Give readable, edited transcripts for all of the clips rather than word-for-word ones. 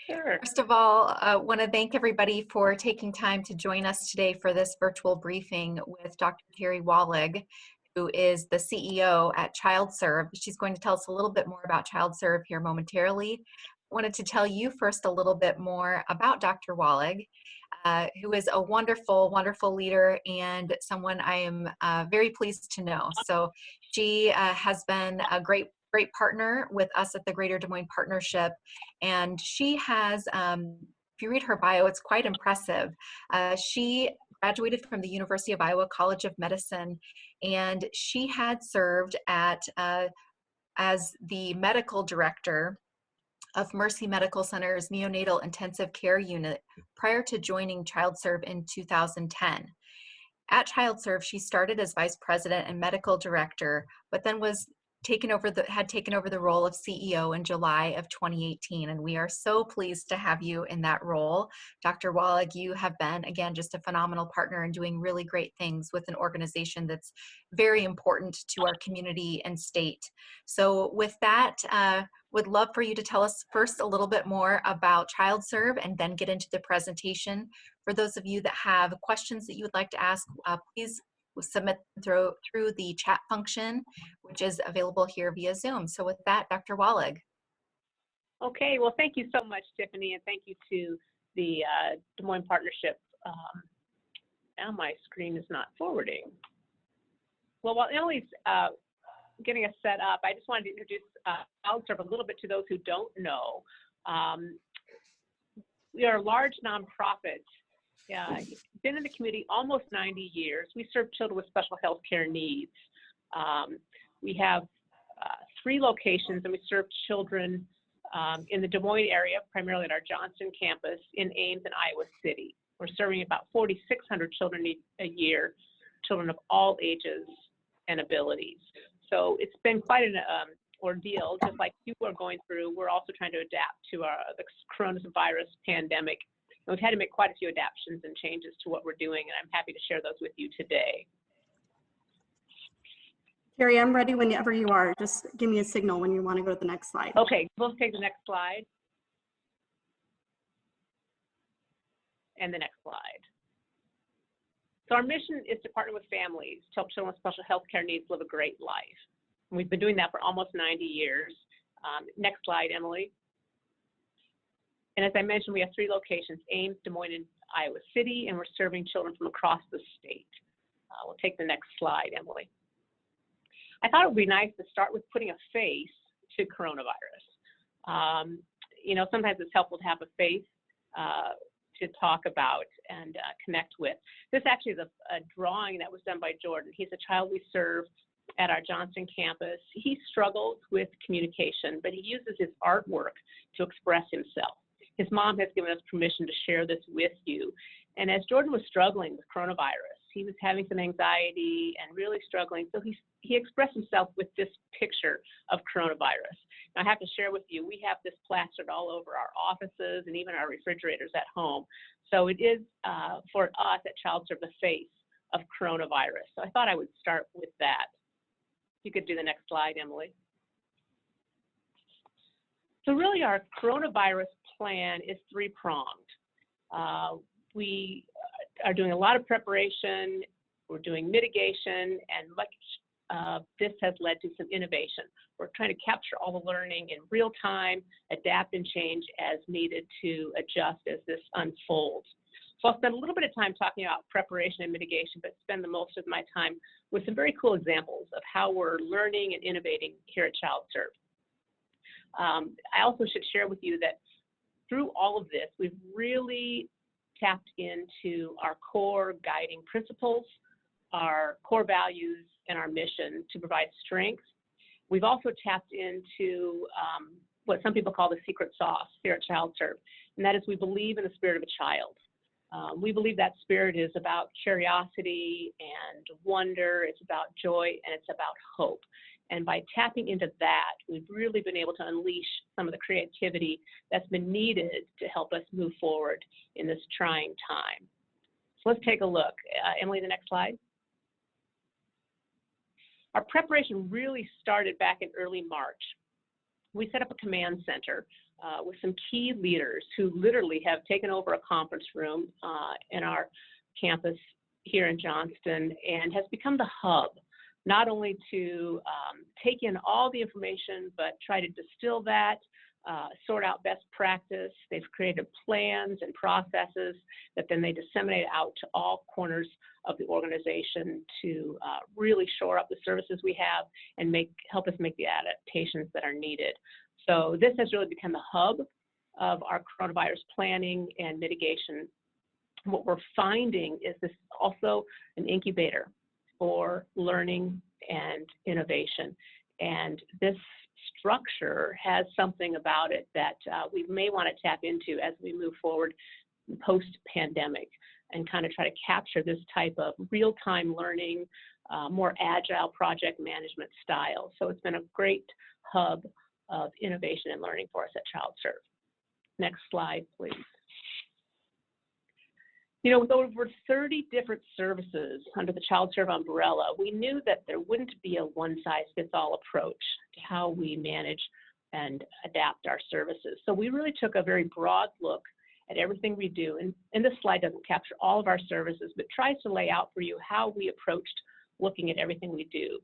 Sure. First of all, I want to thank everybody for taking time to join us today for this virtual briefing with Dr. Teri Wahlig, who is the CEO at ChildServe. She's going to tell us a little bit more about ChildServe here momentarily. I wanted to tell you first a little bit more about Dr. Wahlig, who is a wonderful, wonderful leader and someone I am very pleased to know. So she has been a great partner with us at the Greater Des Moines Partnership, and she has, if you read her bio, it's quite impressive. She graduated from the University of Iowa College of Medicine, and she had served as the medical director of Mercy Medical Center's neonatal intensive care unit prior to joining ChildServe in 2010. At ChildServe, she started as vice president and medical director, but then had taken over the role of CEO in July of 2018, and we are so pleased to have you in that role. Dr. Wahlig, you have been, again, just a phenomenal partner and doing really great things with an organization that's very important to our community and state. So with that, would love for you to tell us first a little bit more about ChildServe and then get into the presentation. For those of you that have questions that you would like to ask, please submit through the chat function, which is available here via Zoom. So with that, Dr. Wahlig. Okay, well, thank you so much, Tiffany, and thank you to the Des Moines Partnership. Now my screen is not forwarding. Well, while Emily's getting us set up, I just wanted to introduce ChildServe a little bit to those who don't know. We are a large nonprofit. Been in the community almost 90 years. We serve children with special health care needs. We have 3 locations, and we serve children in the Des Moines area, primarily at our Johnston campus, in Ames and Iowa City. We're serving about 4,600 children a year, children of all ages and abilities. So it's been quite an ordeal, just like you are going through. We're also trying to adapt to the coronavirus pandemic. And we've had to make quite a few adaptations and changes to what we're doing, and I'm happy to share those with you today. Teri, I'm ready whenever you are. Just give me a signal when you want to go to the next slide. Okay, we'll take the next slide. And the next slide. So our mission is to partner with families to help children with special health care needs live a great life. And we've been doing that for almost 90 years. Next slide, Emily. And as I mentioned, we have 3 locations, Ames, Des Moines, and Iowa City, and we're serving children from across the state. We'll take the next slide, Emily. I thought it would be nice to start with putting a face to coronavirus. You know, sometimes it's helpful to have a face to talk about and connect with. This actually is a drawing that was done by Jordan. He's a child we serve at our Johnston campus. He struggles with communication, but he uses his artwork to express himself. His mom has given us permission to share this with you. And as Jordan was struggling with coronavirus, he was having some anxiety and really struggling. So he expressed himself with this picture of coronavirus. Now, I have to share with you, we have this plastered all over our offices and even our refrigerators at home. So it is, for us at ChildServe, the face of coronavirus. So I thought I would start with that. You could do the next slide, Emily. So really our coronavirus plan is 3-pronged. We are doing a lot of preparation, we're doing mitigation, and much this has led to some innovation. We're trying to capture all the learning in real time, adapt and change as needed to adjust as this unfolds. So I'll spend a little bit of time talking about preparation and mitigation, but spend the most of my time with some very cool examples of how we're learning and innovating here at ChildServe. I also should share with you that through all of this, we've really tapped into our core guiding principles, our core values, and our mission to provide strength. We've also tapped into what some people call the secret sauce here at ChildServe, and that is we believe in the spirit of a child. We believe that spirit is about curiosity and wonder, it's about joy, and it's about hope. And by tapping into that, we've really been able to unleash some of the creativity that's been needed to help us move forward in this trying time. So let's take a look. Emily, the next slide. Our preparation really started back in early March. we set up a command center with some key leaders who literally have taken over a conference room in our campus here in Johnston and has become the hub, not only to take in all the information, but try to distill that, sort out best practice. They've created plans and processes that then they disseminate out to all corners of the organization to really shore up the services we have and help us make the adaptations that are needed. So this has really become the hub of our coronavirus planning and mitigation. What we're finding is this also an incubator for learning and innovation. And this structure has something about it that we may want to tap into as we move forward post-pandemic and kind of try to capture this type of real-time learning, more agile project management style. So it's been a great hub of innovation and learning for us at ChildServe. Next slide, please. You know, with over 30 different services under the ChildServe umbrella, we knew that there wouldn't be a one-size-fits-all approach to how we manage and adapt our services. So we really took a very broad look at everything we do. And this slide doesn't capture all of our services, but tries to lay out for you how we approached looking at everything we do.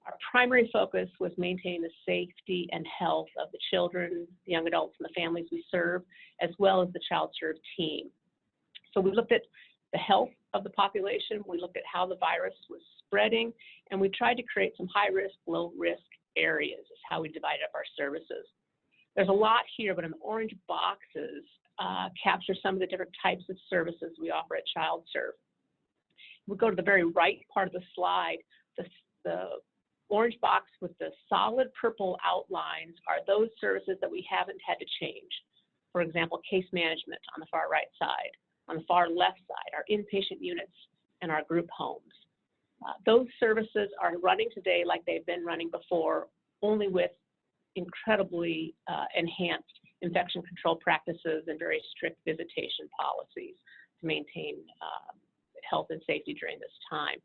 Our primary focus was maintaining the safety and health of the children, the young adults, and the families we serve, as well as the ChildServe team. So we looked at the health of the population, we looked at how the virus was spreading, and we tried to create some high-risk, low-risk areas is how we divided up our services. There's a lot here, but in the orange boxes capture some of the different types of services we offer at ChildServe. We go to the very right part of the slide. The orange box with the solid purple outlines are those services that we haven't had to change. For example, case management on the far right side. On the far left side, our inpatient units and our group homes. Those services are running today like they've been running before, only with incredibly enhanced infection control practices and very strict visitation policies to maintain health and safety during this time.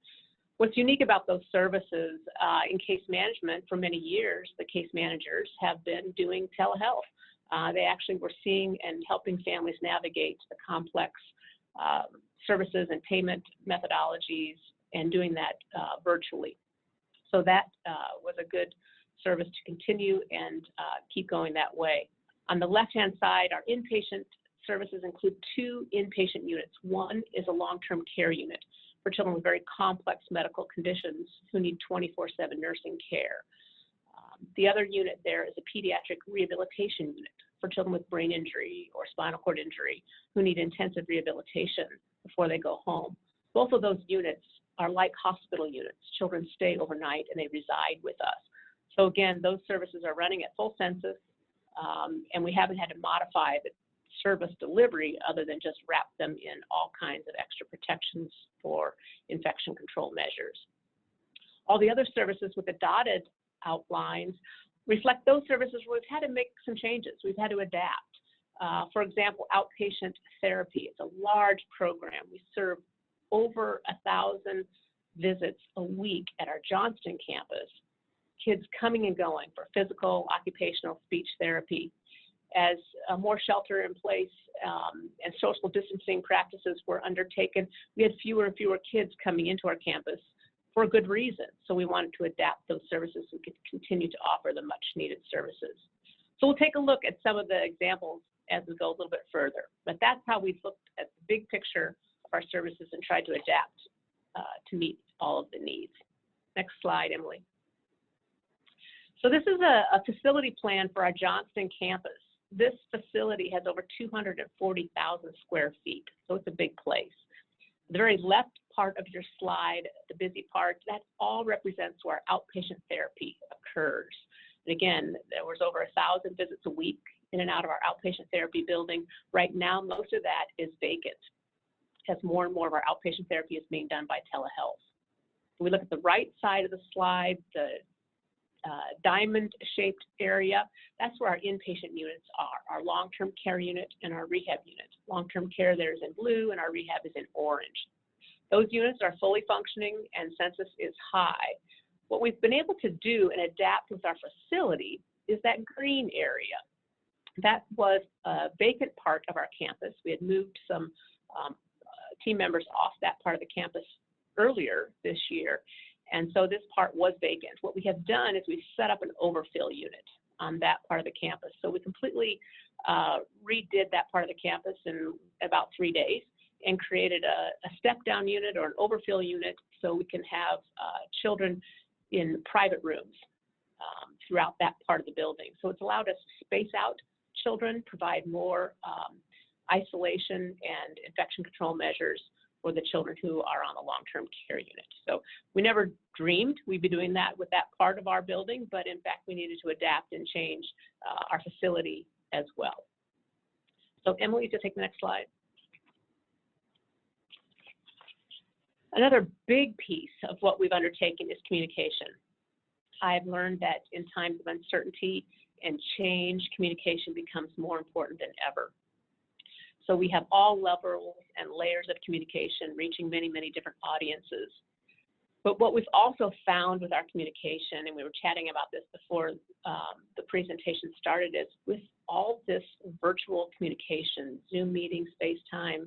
What's unique about those services in case management, for many years, the case managers have been doing telehealth. They actually were seeing and helping families navigate the complex services and payment methodologies and doing that virtually. So that was a good service to continue and keep going that way. On the left-hand side, our inpatient services include 2 inpatient units. One is a long-term care unit for children with very complex medical conditions who need 24/7 nursing care. The other unit there is a pediatric rehabilitation unit for children with brain injury or spinal cord injury who need intensive rehabilitation before they go home. Both of those units are like hospital units. Children stay overnight and they reside with us. So again, those services are running at full census, and we haven't had to modify the service delivery other than just wrap them in all kinds of extra protections for infection control measures. All the other services with the dotted outlines reflect those services where we've had to make some changes. We've had to adapt. For example, outpatient therapy. It's a large program. We serve over 1,000 visits a week at our Johnston campus. Kids coming and going for physical, occupational, speech therapy. As more shelter in place and social distancing practices were undertaken, we had fewer and fewer kids coming into our campus for a good reason. So we wanted to adapt those services so we could continue to offer the much needed services. So we'll take a look at some of the examples as we go a little bit further. But that's how we've looked at the big picture of our services and tried to adapt to meet all of the needs. Next slide, Emily. So this is a facility plan for our Johnston campus. This facility has over 240,000 square feet, so it's a big place. The very left part of your slide, the busy part, that all represents where outpatient therapy occurs. And again, there was over 1,000 visits a week in and out of our outpatient therapy building. Right now, most of that is vacant, as more and more of our outpatient therapy is being done by telehealth. We look at the right side of the slide, the diamond-shaped area, that's where our inpatient units are, our long-term care unit and our rehab unit. Long-term care there is in blue and our rehab is in orange. Those units are fully functioning and census is high. What we've been able to do and adapt with our facility is that green area. That was a vacant part of our campus. We had moved some team members off that part of the campus earlier this year, and so this part was vacant. What we have done is we've set up an overfill unit on that part of the campus. So we completely redid that part of the campus in about 3 days and created a step-down unit or an overfill unit so we can have children in private rooms throughout that part of the building. So it's allowed us to space out children, provide more isolation and infection control measures for the children who are on a long-term care unit. So we never dreamed we'd be doing that with that part of our building, but in fact we needed to adapt and change our facility as well. So Emily, to take the next slide. Another big piece of what we've undertaken is communication. I've learned that in times of uncertainty and change, communication becomes more important than ever. So we have all levels and layers of communication reaching many, many different audiences. But what we've also found with our communication, and we were chatting about this before the presentation started, is with all this virtual communication, Zoom meetings, FaceTime,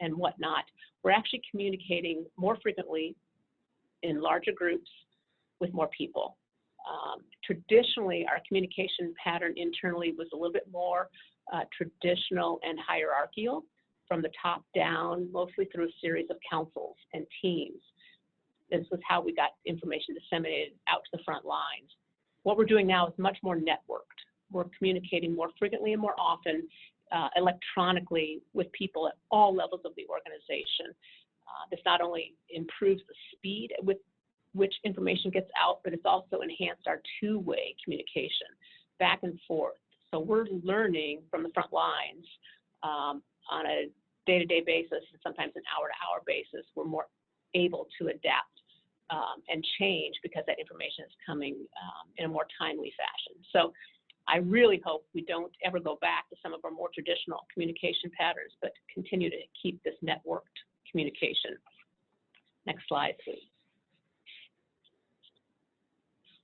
and whatnot, we're actually communicating more frequently in larger groups with more people. Traditionally, our communication pattern internally was a little bit more traditional and hierarchical, from the top down, mostly through a series of councils and teams. This was how we got information disseminated out to the front lines. What we're doing now is much more networked. We're communicating more frequently and more often electronically with people at all levels of the organization. This not only improves the speed with which information gets out, but it's also enhanced our two-way communication back and forth. So we're learning from the front lines on a day-to-day basis and sometimes an hour-to-hour basis. We're more able to adapt and change because that information is coming in a more timely fashion. So I really hope we don't ever go back to some of our more traditional communication patterns, but continue to keep this networked communication. Next slide, please.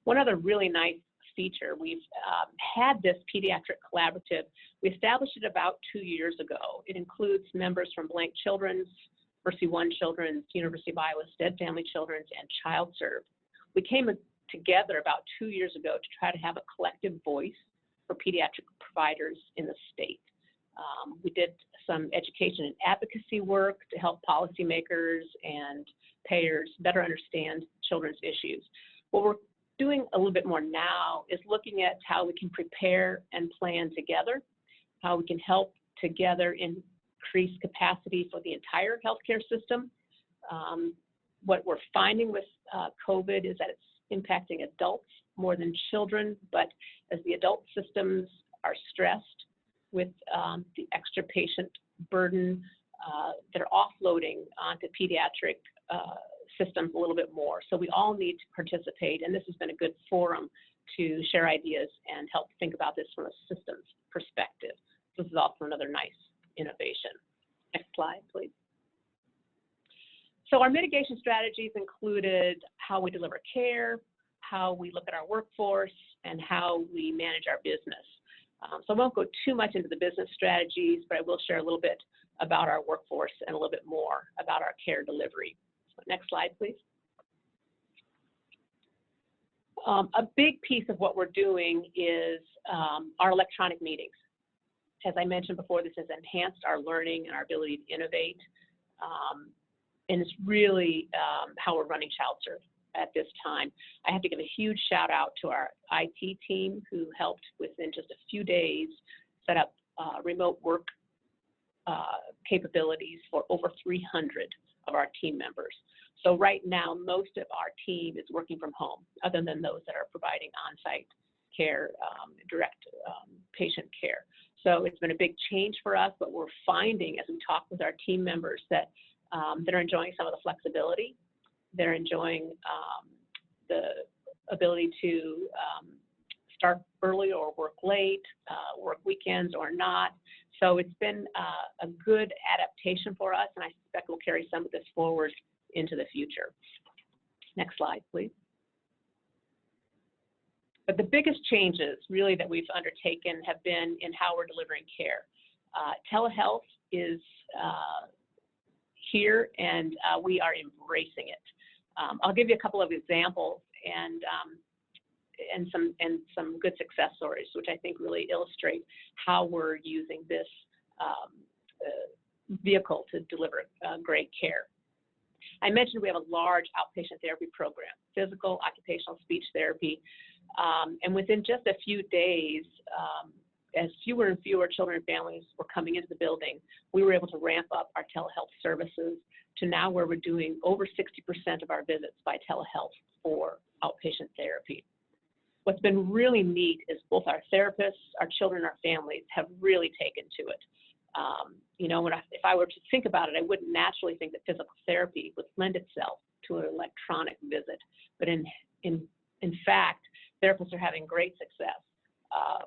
One other really nice feature, we've had this pediatric collaborative. We established it about 2 years ago. It includes members from Blank Children's, Mercy One Children's, University of Iowa Stead Family Children's, and ChildServe. We came together about 2 years ago to try to have a collective voice for pediatric providers in the state. We did some education and advocacy work to help policymakers and payers better understand children's issues. What we're doing a little bit more now is looking at how we can prepare and plan together, how we can help together increase capacity for the entire healthcare system. What we're finding with COVID is that it's impacting adults more than children, but as the adult systems are stressed with the extra patient burden, they're offloading onto pediatric systems a little bit more. So we all need to participate, and this has been a good forum to share ideas and help think about this from a systems perspective. This is also another nice innovation. Next slide, please. So our mitigation strategies included how we deliver care, how we look at our workforce, and how we manage our business. So I won't go too much into the business strategies, but I will share a little bit about our workforce and a little bit more about our care delivery. So next slide, please. A big piece of what we're doing is our electronic meetings. As I mentioned before, this has enhanced our learning and our ability to innovate. And it's really how we're running ChildServe at this time. I have to give a huge shout out to our IT team who helped within just a few days set up remote work capabilities for over 300 of our team members. So right now, most of our team is working from home, other than those that are providing on-site care, direct patient care. So it's been a big change for us, but we're finding as we talk with our team members that they're enjoying some of the flexibility. They're enjoying the ability to start early or work late, work weekends or not. So it's been a good adaptation for us, and I suspect we'll carry some of this forward into the future. Next slide, please. But the biggest changes really that we've undertaken have been in how we're delivering care. Telehealth is here, and we are embracing it. I'll give you a couple of examples and some good success stories, which I think really illustrate how we're using this vehicle to deliver great care. I mentioned we have a large outpatient therapy program, physical, occupational, speech therapy, and within just a few days, as fewer and fewer children and families were coming into the building, we were able to ramp up our telehealth services to now where we're doing over 60% of our visits by telehealth for outpatient therapy. What's been really neat is both our therapists, our children, our families have really taken to it. You know, if I were to think about it, I wouldn't naturally think that physical therapy would lend itself to an electronic visit. But in fact, therapists are having great success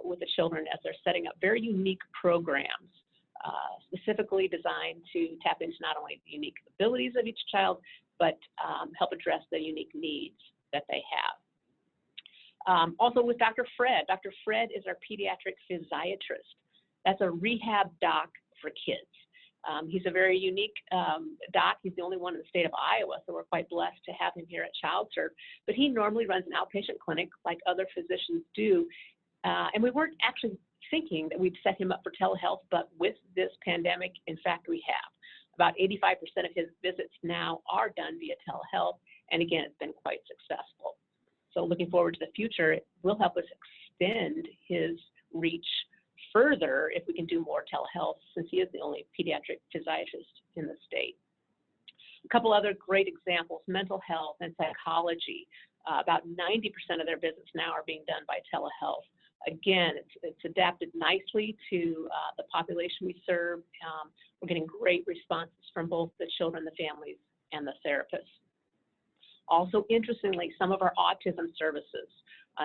with the children as they're setting up very unique programs specifically designed to tap into not only the unique abilities of each child, but help address the unique needs that they have. Also with Dr. Fred. Dr. Fred is our pediatric physiatrist. That's a rehab doc for kids. He's a very unique doc. He's the only one in the state of Iowa, so we're quite blessed to have him here at ChildServe. But he normally runs an outpatient clinic like other physicians do. And we weren't actually thinking that we'd set him up for telehealth, but with this pandemic, in fact, we have. About 85% of his visits now are done via telehealth, and again, it's been quite successful. So looking forward to the future, it will help us extend his reach further if we can do more telehealth, since he is the only pediatric physiatrist in the state. A couple other great examples, mental health and psychology. About 90% of their visits now are being done by telehealth. Again, it's adapted nicely to the population we serve. We're getting great responses from both the children, the families, and the therapists. Also, interestingly, some of our autism services,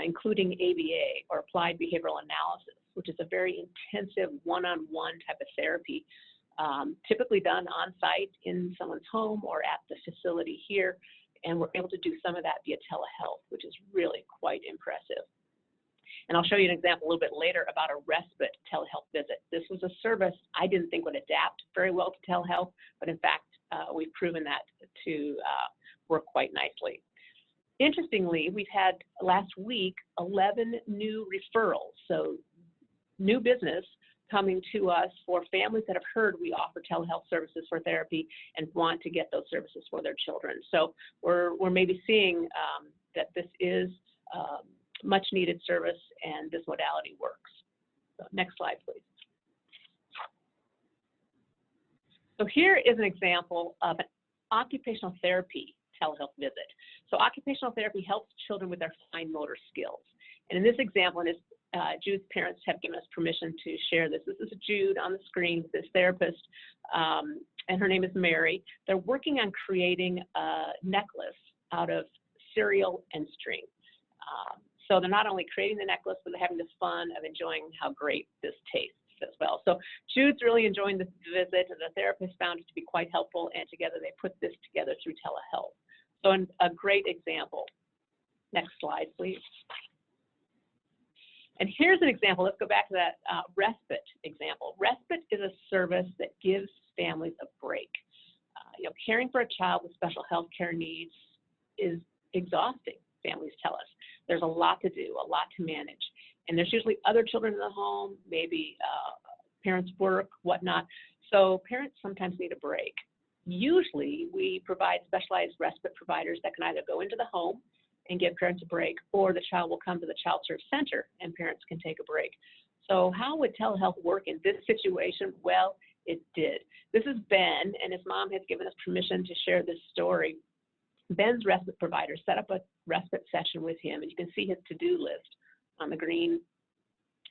including ABA, or Applied Behavioral Analysis, which is a very intensive one-on-one type of therapy, typically done on-site in someone's home or at the facility here, and we're able to do some of that via telehealth, which is really quite impressive. And I'll show you an example a little bit later about a respite telehealth visit. This was a service I didn't think would adapt very well to telehealth, but in fact, we've proven that to work quite nicely. Interestingly, we've had last week 11 new referrals, so new business coming to us for families that have heard we offer telehealth services for therapy and want to get those services for their children. So we're maybe seeing that this is much needed service and this modality works. So next slide, please. So here is an example of an occupational therapy telehealth visit. So occupational therapy helps children with their fine motor skills. And in this example, and Jude's parents have given us permission to share this. This is Jude on the screen, this therapist, and her name is Mary. They're working on creating a necklace out of cereal and string. So they're not only creating the necklace, but they're having the fun of enjoying how great this tastes as well. So Jude's really enjoying this visit, and the therapist found it to be quite helpful, and together they put this together through telehealth. So a great example. Next slide, please. And here's an example. Let's go back to that respite example. Respite is a service that gives families a break. You know, caring for a child with special health care needs is exhausting, families tell us. There's a lot to do, a lot to manage. And there's usually other children in the home, maybe parents work, whatnot. So parents sometimes need a break. Usually we provide specialized respite providers that can either go into the home and give parents a break, or the child will come to the ChildServe Center and parents can take a break. So how would telehealth work in this situation? Well, it did. This is Ben, and his mom has given us permission to share this story. Ben's respite provider set up a respite session with him, and you can see his to-do list on the green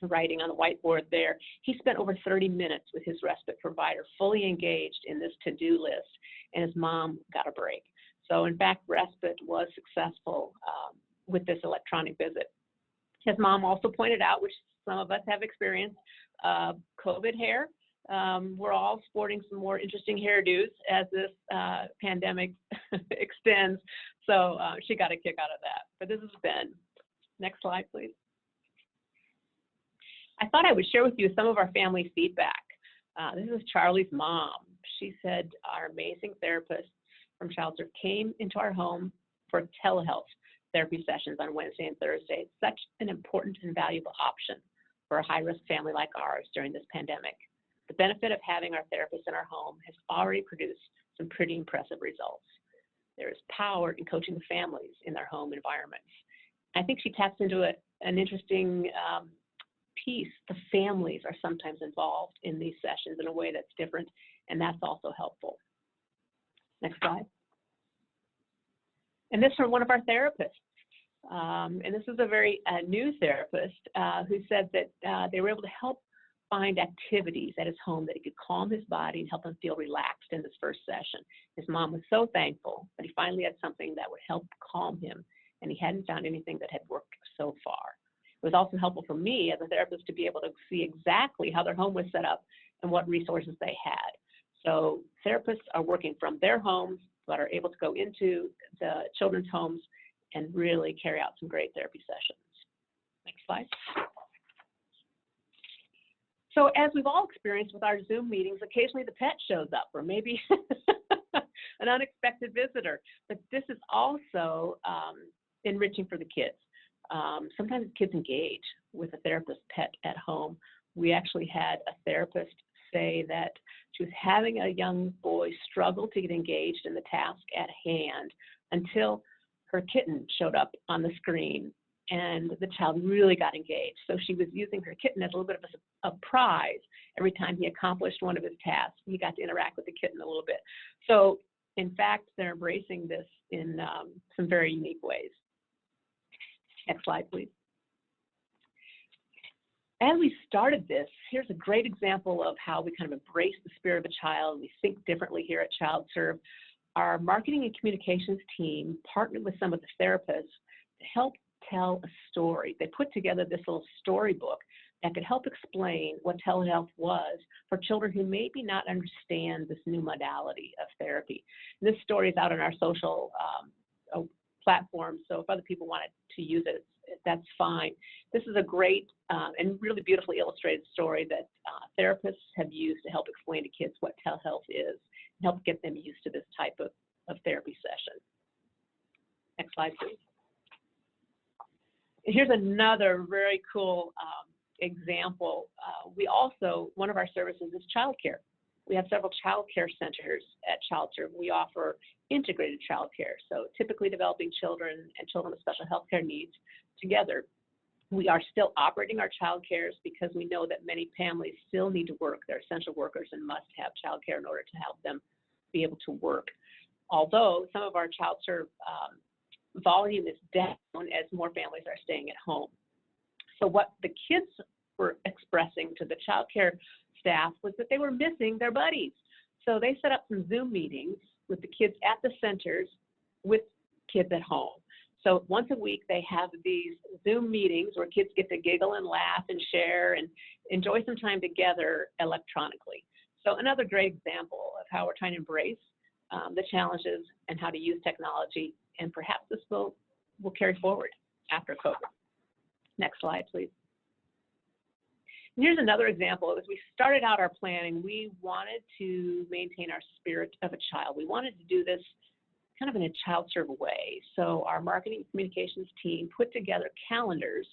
writing on the whiteboard there. He spent over 30 minutes with his respite provider, fully engaged in this to-do list, and his mom got a break. So in fact, respite was successful with this electronic visit. His mom also pointed out, which some of us have experienced, COVID hair. We're all sporting some more interesting hairdos as this pandemic extends. So she got a kick out of that. But this is Ben. Next slide, please. I thought I would share with you some of our family feedback. This is Charlie's mom. She said our amazing therapist from ChildServe came into our home for telehealth therapy sessions on Wednesday and Thursday. It's such an important and valuable option for a high-risk family like ours during this pandemic. The benefit of having our therapist in our home has already produced some pretty impressive results. There is power in coaching the families in their home environments. I think she taps into an interesting piece. The families are sometimes involved in these sessions in a way that's different, and that's also helpful. Next slide. And this from one of our therapists. And this is a very new therapist who said that they were able to help find activities at his home that he could calm his body and help him feel relaxed in this first session. His mom was so thankful that he finally had something that would help calm him, and he hadn't found anything that had worked so far. It was also helpful for me as a therapist to be able to see exactly how their home was set up and what resources they had. So therapists are working from their homes, but are able to go into the children's homes and really carry out some great therapy sessions. Next slide. So as we've all experienced with our Zoom meetings, occasionally the pet shows up, or maybe an unexpected visitor. But this is also enriching for the kids. Sometimes kids engage with a therapist pet at home. We actually had a therapist say that she was having a young boy struggle to get engaged in the task at hand until her kitten showed up on the screen, and the child really got engaged. So she was using her kitten as a little bit of a prize. Every time he accomplished one of his tasks, he got to interact with the kitten a little bit. So in fact, they're embracing this in some very unique ways. Next slide, please. As we started this, here's a great example of how we kind of embrace the spirit of a child. We think differently here at ChildServe. Our marketing and communications team partnered with some of the therapists to help tell a story. They put together this little storybook that could help explain what telehealth was for children who maybe not understand this new modality of therapy. And this story is out on our social platforms, so if other people wanted to use it, that's fine. This is a great and really beautifully illustrated story that therapists have used to help explain to kids what telehealth is and help get them used to this type of therapy session. Next slide, please. Here's another very cool example. One of our services is childcare. We have several childcare centers at ChildServe. We offer integrated childcare, so typically developing children and children with special health care needs together. We are still operating our childcares because we know that many families still need to work. They're essential workers and must have childcare in order to help them be able to work. Although some of our ChildServe volume is down as more families are staying at home. So what the kids were expressing to the childcare staff was that they were missing their buddies. So they set up some Zoom meetings with the kids at the centers with kids at home. So once a week, they have these Zoom meetings where kids get to giggle and laugh and share and enjoy some time together electronically. So another great example of how we're trying to embrace the challenges and how to use technology, and perhaps this will carry forward after COVID. Next slide, please. And here's another example. As we started out our planning, we wanted to maintain our spirit of a child. We wanted to do this kind of in a ChildServe way. So our marketing and communications team put together calendars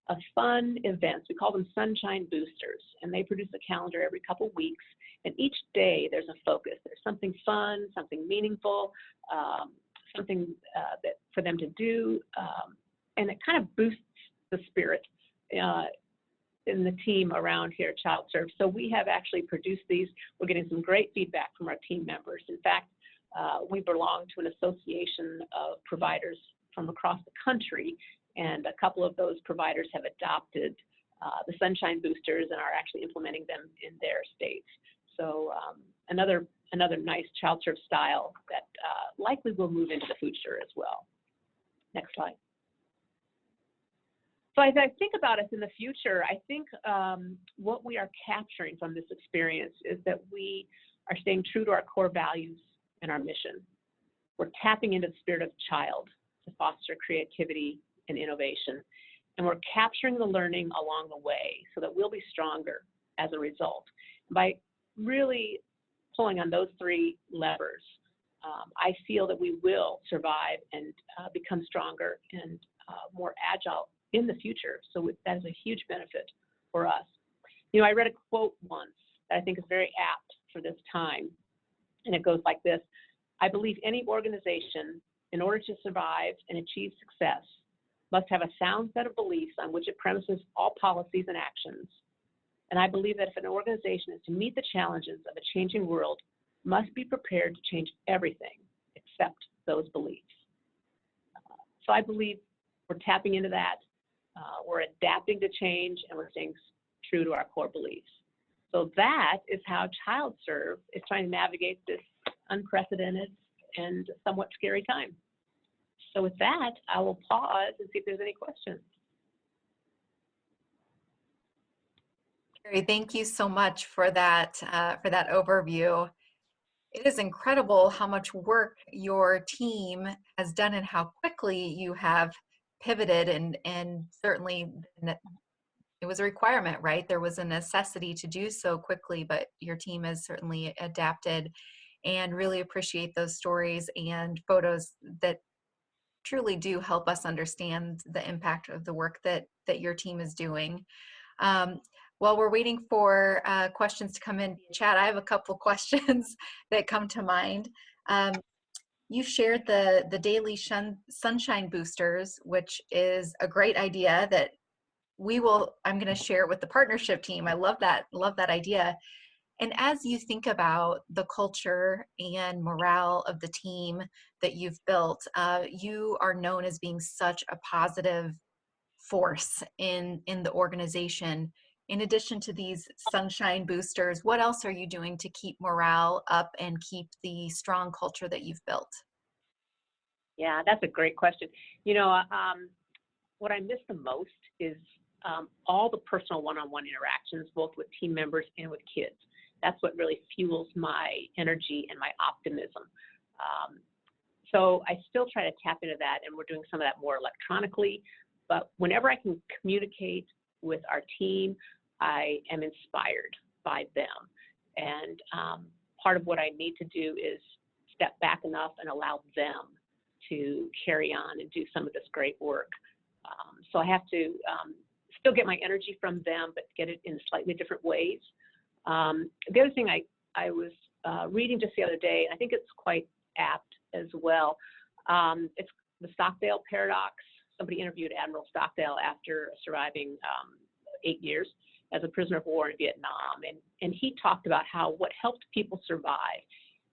of fun events. We call them Sunshine Boosters, and they produce a calendar every couple weeks. And each day there's a focus. There's something fun, something meaningful, something that for them to do, and it kind of boosts the spirit in the team around here at ChildServe. So we have actually produced these. We're getting some great feedback from our team members. In fact, we belong to an association of providers from across the country, and a couple of those providers have adopted the Sunshine Boosters and are actually implementing them in their states. So another nice ChildServe style that likely will move into the future as well. Next slide. So as I think about us in the future, I think what we are capturing from this experience is that we are staying true to our core values and our mission. We're tapping into the spirit of child to foster creativity and innovation. And we're capturing the learning along the way so that we'll be stronger as a result. By really pulling on those three levers, I feel that we will survive and become stronger and more agile in the future. So that is a huge benefit for us. You know, I read a quote once that I think is very apt for this time, and it goes like this: I believe any organization, in order to survive and achieve success, must have a sound set of beliefs on which it premises all policies and actions. And I believe that if an organization is to meet the challenges of a changing world, must be prepared to change everything except those beliefs. So I believe we're tapping into that. We're adapting to change, and we're staying true to our core beliefs. So that is how ChildServe is trying to navigate this unprecedented and somewhat scary time. So with that, I will pause and see if there's any questions. Teri, thank you so much for that overview. It is incredible how much work your team has done and how quickly you have pivoted, and certainly it was a requirement, right? There was a necessity to do so quickly, but your team has certainly adapted, and really appreciate those stories and photos that truly do help us understand the impact of the work that your team is doing. While we're waiting for questions to come in via chat, I have a couple questions that come to mind. You shared the daily sunshine boosters, which is a great idea that I'm going to share with the partnership team. I love that idea. And as you think about the culture and morale of the team that you've built, you are known as being such a positive force in the organization. In addition to these sunshine boosters, what else are you doing to keep morale up and keep the strong culture that you've built? Yeah, that's a great question. You know, what I miss the most is all the personal one-on-one interactions, both with team members and with kids. That's what really fuels my energy and my optimism. So I still try to tap into that, and we're doing some of that more electronically. But whenever I can communicate with our team, I am inspired by them. And part of what I need to do is step back enough and allow them to carry on and do some of this great work. So I have to still get my energy from them, but get it in slightly different ways. The other thing I was reading just the other day, and I think it's quite apt as well, it's the Stockdale paradox. Somebody interviewed Admiral Stockdale after surviving 8 years as a prisoner of war in Vietnam, and he talked about how what helped people survive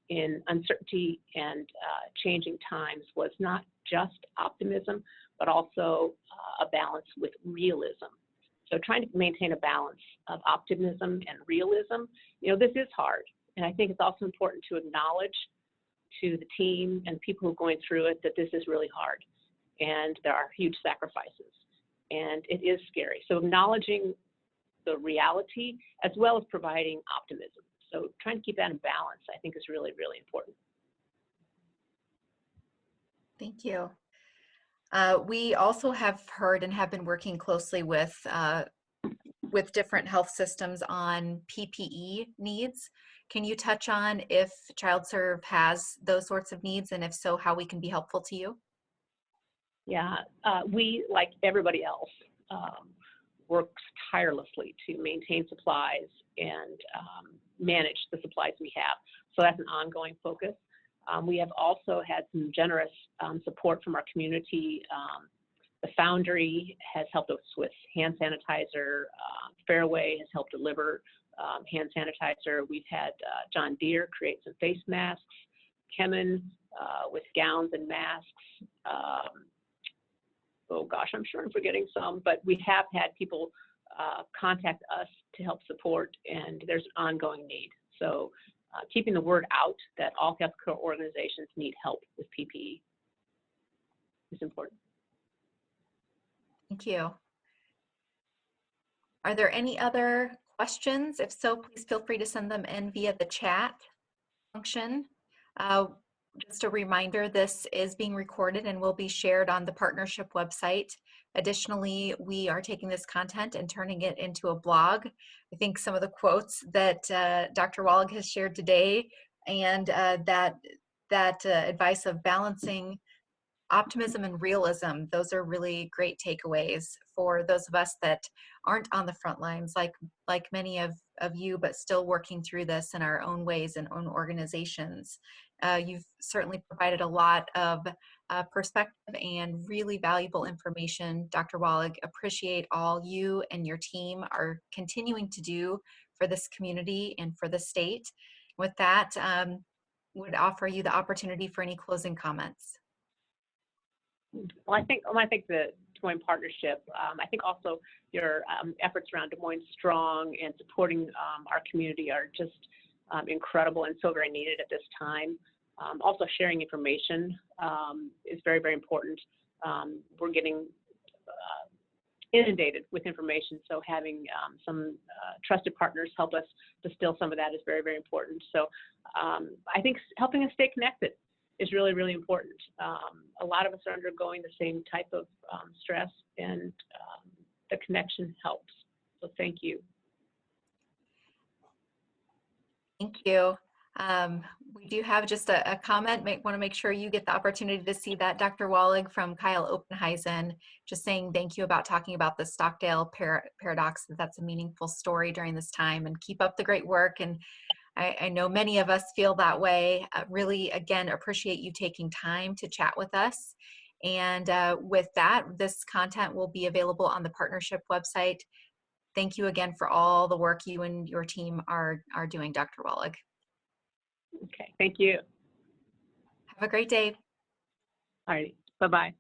in uncertainty and changing times was not just optimism, but also a balance with realism. So trying to maintain a balance of optimism and realism, you know, this is hard. And I think it's also important to acknowledge to the team and people who are going through it that this is really hard and there are huge sacrifices and it is scary. So acknowledging the reality as well as providing optimism. So trying to keep that in balance, I think, is really, really important. Thank you. We also have heard and have been working closely with different health systems on PPE needs. Can you touch on if ChildServe has those sorts of needs, and if so, how we can be helpful to you? Yeah, we, like everybody else, works tirelessly to maintain supplies and manage the supplies we have. So that's an ongoing focus. We have also had some generous support from our community. The Foundry has helped us with hand sanitizer. Fairway has helped deliver hand sanitizer. We've had John Deere create some face masks. Kemen with gowns and masks. Oh gosh, I'm sure I'm forgetting some, but we have had people contact us to help support, and there's an ongoing need. So keeping the word out that all healthcare organizations need help with PPE is important. Thank you. Are there any other questions? If so, please feel free to send them in via the chat function. Just a reminder, this is being recorded and will be shared on the partnership website Additionally, we are taking this content and turning it into a blog. I think some of the quotes that Dr. Wahlig has shared today and that advice of balancing optimism and realism, those are really great takeaways for those of us that aren't on the front lines like many of you, but still working through this in our own ways and own organizations. You've certainly provided a lot of perspective and really valuable information. Dr. Wahlig, appreciate all you and your team are continuing to do for this community and for the state. With that, would offer you the opportunity for any closing comments. Well, I think the Des Moines partnership, I think also your efforts around Des Moines Strong and supporting our community are just incredible and so very needed at this time. Also sharing information is very, very important. We're getting inundated with information, so having some trusted partners help us distill some of that is very, very important. So I think helping us stay connected is really, really important. A lot of us are undergoing the same type of stress, and the connection helps. So thank you. Thank you. We do have just a comment. Want to make sure you get the opportunity to see that. Dr. Wahlig from Kyle Oppenheisen just saying thank you about talking about the Stockdale paradox. That's a meaningful story during this time, and keep up the great work. And I know many of us feel that way. Really, again, appreciate you taking time to chat with us. And with that, this content will be available on the partnership website. Thank you again for all the work you and your team are doing, Dr. Wahlig. Okay, thank you. Have a great day. All right, bye-bye.